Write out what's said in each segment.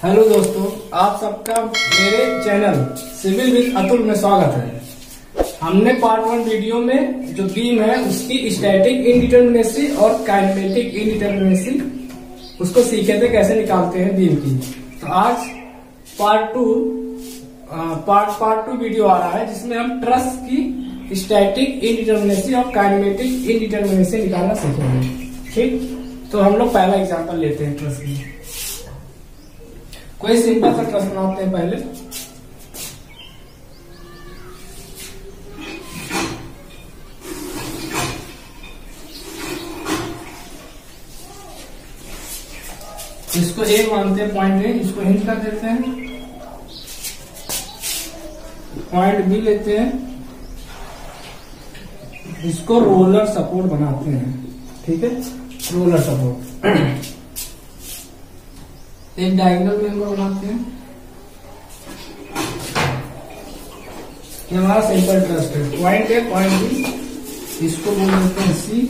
Hello दोस्तों, आप सबका मेरे चैनल सिविल विद अतुल में स्वागत है। हमने पार्ट 1 वीडियो में जो बीम है उसकी स्टैटिक इनडिटरमिनेसी और काइनेमेटिक इनडिटरमिनेसी उसको सीखे थे कैसे निकालते हैं बीम की। तो आज पार्ट टू वीडियो आ रहा है जिसमें हम ट्रस की स्टैटिक इनडिटरमिनेसी और काइनेमेटिक इनडिटरमिनेसी निकालना सीखेंगे। ठीक, तो हम लोग पहला एग्जांपल लेते हैं ट्रस की। कोई सिंपल सा ट्रस बनाते हैं पहले। इसको ए मानते हैं, पॉइंट ए, इसको हिंट कर देते हैं। पॉइंट बी लेते हैं, इसको रोलर सपोर्ट बनाते हैं। ठीक है, रोलर सपोर्ट। एक डायगोनल मेंबर बनाते हैं। ये हमारा सिंपल ट्रस है। पॉइंट ए, पॉइंट बी, इसको बोल देते हैं C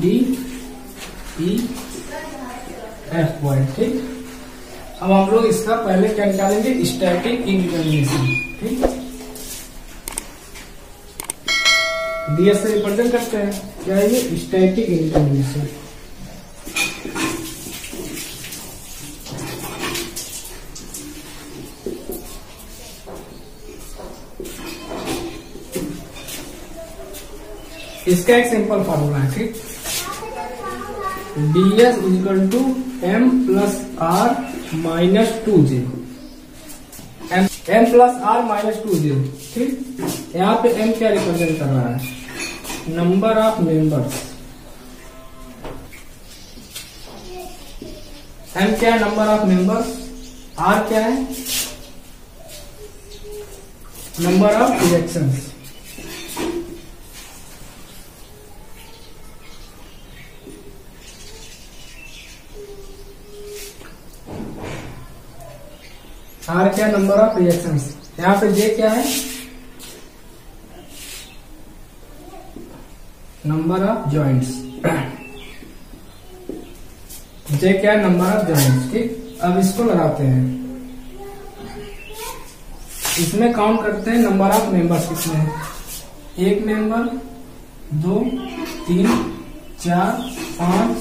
D E F point. ठीक, अब हम लोग इसका पहले क्या निकालेंगे, स्टैटिक इनडिटरमिनेसी। ठीक, डीएस से रिप्रेजेंट करते हैं। क्या है ये, स्टैटिक इनडिटरमिनेसी। इसका एक सिंपल फॉर्मूला है। ठीक, ds equal to m plus R minus 2j। m plus R minus 2j। ठीक, यहाँ पे m क्या रिप्रेजेंट कर रहा है, नंबर ऑफ मेंबर्स। m क्या है, नंबर ऑफ मेंबर्स। r क्या है, नंबर ऑफ रिएक्शंस। आर क्या, नंबर ऑफ रिएक्शंस। यहाँ पे जे क्या है, नंबर ऑफ जॉइंट्स। जे क्या है, नंबर ऑफ जॉइंट्स। ठीक, अब इसको लगाते हैं, इसमें काउंट करते हैं नंबर ऑफ मेंबर्स कितने हैं। एक मेंबर, 2, 3, 4, 5,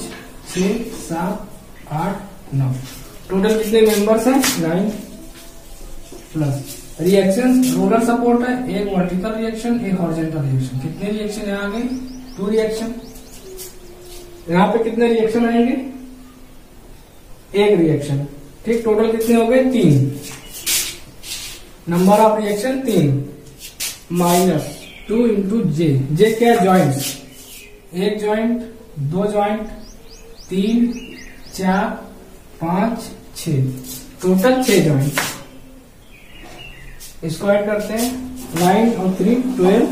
6, 7, 8, 9। टोटल कितने मेंबर्स हैं, 9। प्लस रिएक्शन, रोलर सपोर्ट है, एक वर्टिकल रिएक्शन, एक हॉरिजॉन्टल रिएक्शन। कितने रिएक्शन यहाँ आ गए, 2 रिएक्शन। यहाँ पे कितने रिएक्शन आएंगे, 1 रिएक्शन। ठीक, टोटल कितने हो गए, 3। नंबर ऑफ रिएक्शन 3 माइनस 2 इंटू जे। जे क्या है, joints. 1 joint, 2 joint, 3, 4, 5, 6, total 6 joint. इसको ऐड करते हैं, 9 और 3 12,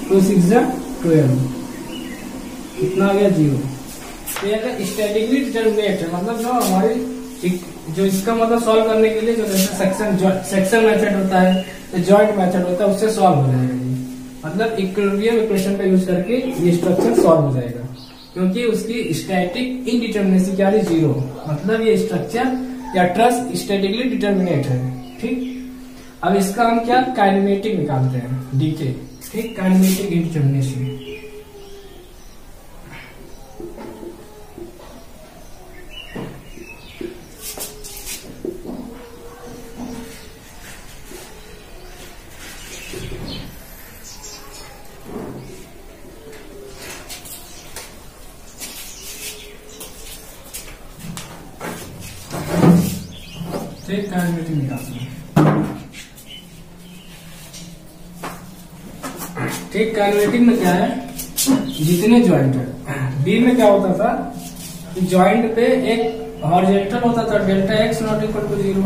2 6 12, कितना आ गया, 0। तो ये स्टैटिकली डिटरमिनेट है, मतलब जो हमारी जो इसका मतलब सॉल्व करने के लिए जो सेक्शन मेथड होता है, जॉइंट मेथड होता है, उससे सॉल्व हो जाएगा ये। मतलब इक्विलिब्रियम इक्वेशन का यूज करके ये स्ट्रक्चर सॉल्व हो जाएगा, क्योंकि उसकी स्टैटिक इनडिटरमिनेसी क्या है, 0। मतलब ये स्ट्रक्चर या ट्रस स्टैटिकली डिटरमिनेट है। ठीक, अब इसका हम क्या, काइनेमेटिक निकालते हैं, डीके। ठीक, काइनेमेटिक इनडिटरमिनेसी। ठीक, काइनेमेटिक निकालते हैं। ठीक, काइनेमेटिक में क्या है, जितने जॉइंट है, बी में क्या होता था कि जॉइंट पे एक हॉरिजॉन्टल होता था, delta X not equal to 0।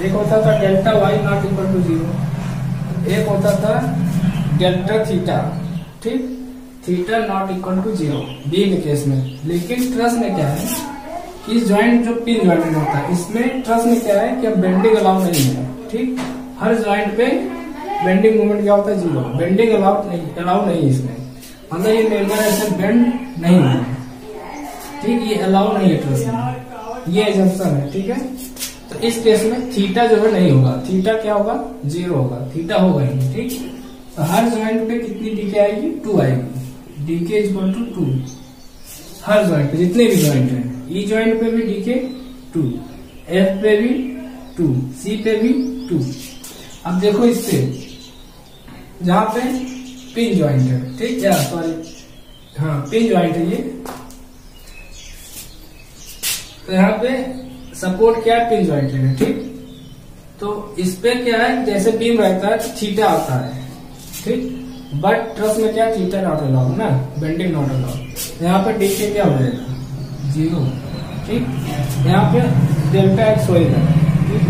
एक होता था delta Y not equal to 0। एक होता था डेल्टा थीटा। ठीक, theta not equal to 0 B के केस में। लेकिन ट्रस में क्या है कि जॉइंट जो पिन जॉइंट में होता है, इसमें ट्रस में क्या है कि बेंडिंग अलाउ नहीं है। ठीक, हर जॉइंट पे बेंडिंग मोमेंट क्या होता है, 0। बेंडिंग अलाउ नहीं है इसमें, मतलब ये मेंबर ऐसे बेंड नहीं है। ठीक, ये अलाउ नहीं है ट्रस में। ये एजम्पशन है, ठीक है। तो इस केस में थीटा जो है नहीं होगा, थीटा क्या होगा, 0 होगा, थीटा होगा ही नहीं, ठीक। तो हर ज्वाइंट पे कितनी डीके आएगी, 2 आएगी, डीके इक्वल टू 2 हर ज्वाइंट पे, जितने भी ज्वाइंट है। ई ज्वाइंट पे भी डीके 2, एफ पे भी 2, सी पे भी 2। अब देखो इस पे जहां पे पिन ज्वाइंट है, ठीक है, सॉरी हाँ पिन ज्वाइंट है ये, तो यहाँ पे सपोर्ट क्या है, पिन ज्वाइंट है, ठीक। तो इस पे क्या है, जैसे बीम रहता है तो थीटा आता है, ठीक। बट ट्रस में क्या, थीटा नॉट अलाउड ना, बेंडिंग नॉट अलाउड। यहाँ पे डीके क्या हो जाएगा, 0, ठीक। यहाँ पे डेल्टा एक्स होएगा, ठीक,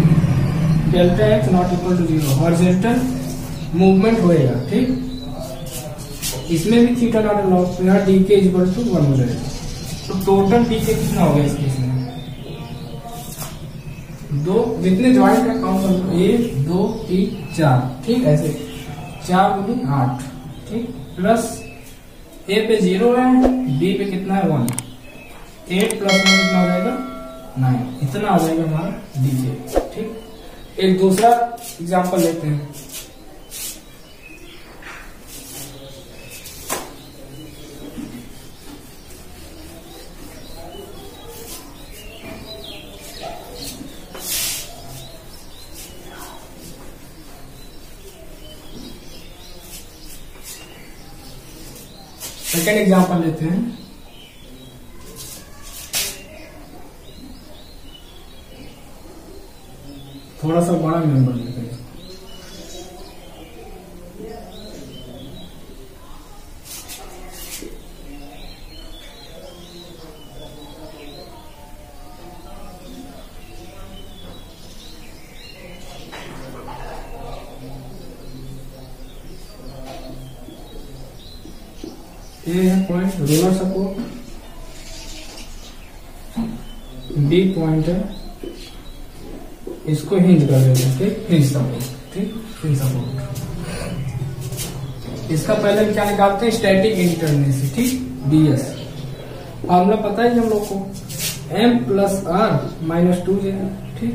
delta X not equal to 0, horizontal movement होएगा, ठीक। इसमें भी थीटा नॉट अलाउड, तो यहाँ डीके इक्वल टू 1 हो जाएगा। तो टोटल डीके कितना हो गया इस केस में, 2, जितने ज्वाइंट है काउंट कर लो, 1 2 3 4, ठीक, ऐसे 4 गुनी 8, ठीक, प्लस ए पे 0 है, बी पे कितना है 1, 8 प्लस 1 कितना हो जाएगा 9, इतना आ जाएगा हमारा डीके, ठीक। एक दूसरा एग्जांपल लेते हैं। सेकेंड एग्जांपल लेते हैं। थोड़ा सा बड़ा मेंबर लेते हैं। ये है point roller support, B point है, इसको हिंज कर देते हैं, ठीक, हिंज सपोर्ट, ठीक, हिंज सपोर्ट। इसका पहले हम क्या निकालते हैं, स्टैटिक इंटरनेसी, ठीक, बीएस। फॉर्मूला पता है हम लोग को, m plus R minus 2j, ठीक।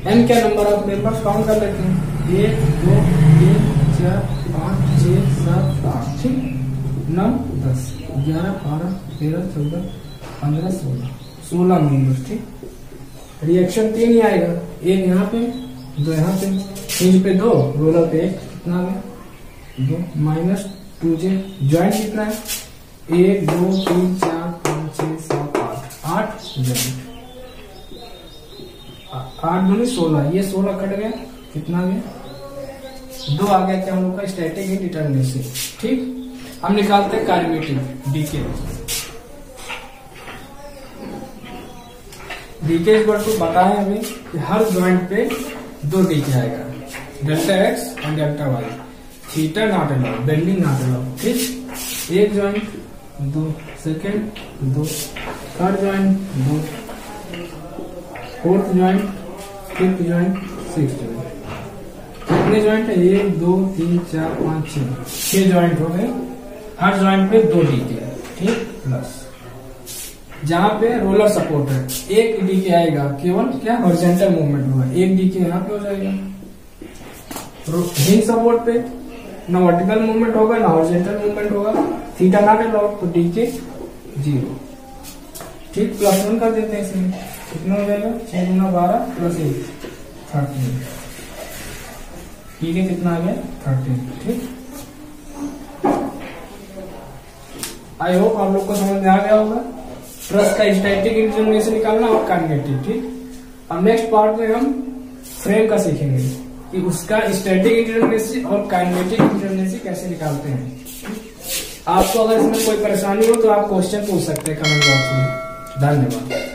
m क्या नंबर ऑफ मेंबर्स काउंट कर लेते हैं, 1 2 3 4 5 6 7 8, ठीक, 9 10 11 12 13 14 15 16 मेंबर्स, ठीक। रिएक्शन 3 ही आएगा, एक यहाँ पे 2 यहाँ पे, हिंज पे 2, रोलर पे 1, कितना आ गया 2 माइनस 2j, ज्वाइंट कितना है 1 2 3 4 5 6 7 8 ज्वाइंट, 8 दूनी 16, ये 16 कट गया, कितना आ गया 2 आ गया, क्या हम लोग का स्टैटिक इंडिटरमिनेसी, ठीक। हम निकालते हैं kinematic DK, DK equal to बताए हमें कि हर ज्वाइंट पे 2 डीके आएगा, डेल्टा एक्स और delta Y, theta not allowed, bending not allowed, ठीक। एक joint 2, second 2, third joint 2, fourth joint, fifth joint, sixth joint. कितने ज्वाइंट है, 1 2 3 4 5 6 ज्वाइंट हो गए, हर ज्वाइंट पे 2 डीके, ठीक, प्लस जहां पे रोलर सपोर्ट है 1 डीके आएगा, केवल क्या हॉरिजॉन्टल मूवमेंट होगा, 1 डीके यहाँ पे हो जाएगा। हिंज सपोर्ट पे ना वर्टिकल मूवमेंट होगा ना हॉरिजॉन्टल मूवमेंट होगा, थीटा नॉट अलाउड, तो डीके 0, ठीक, प्लस 1 कर देते हैं इसमें, कितना हो जाएगा 6 गुना 12 प्लस 1 13, डीके कितना आ गया 13, ठीक। आई होप आप लोग को समझ में आ गया होगा ट्रस का स्टैटिक इंटरमिनेसी निकालना और काइनेमेटिक, ठीक। अब नेक्स्ट पार्ट में हम फ्रेम का सीखेंगे कि उसका स्टैटिक इंटरमिनेसी और काइनेमेटिक इंटरमिनेसी कैसे निकालते हैं। आपको अगर इसमें कोई परेशानी हो तो आप क्वेश्चन पूछ सकते हैं कमेंट बॉक्स में। धन्यवाद।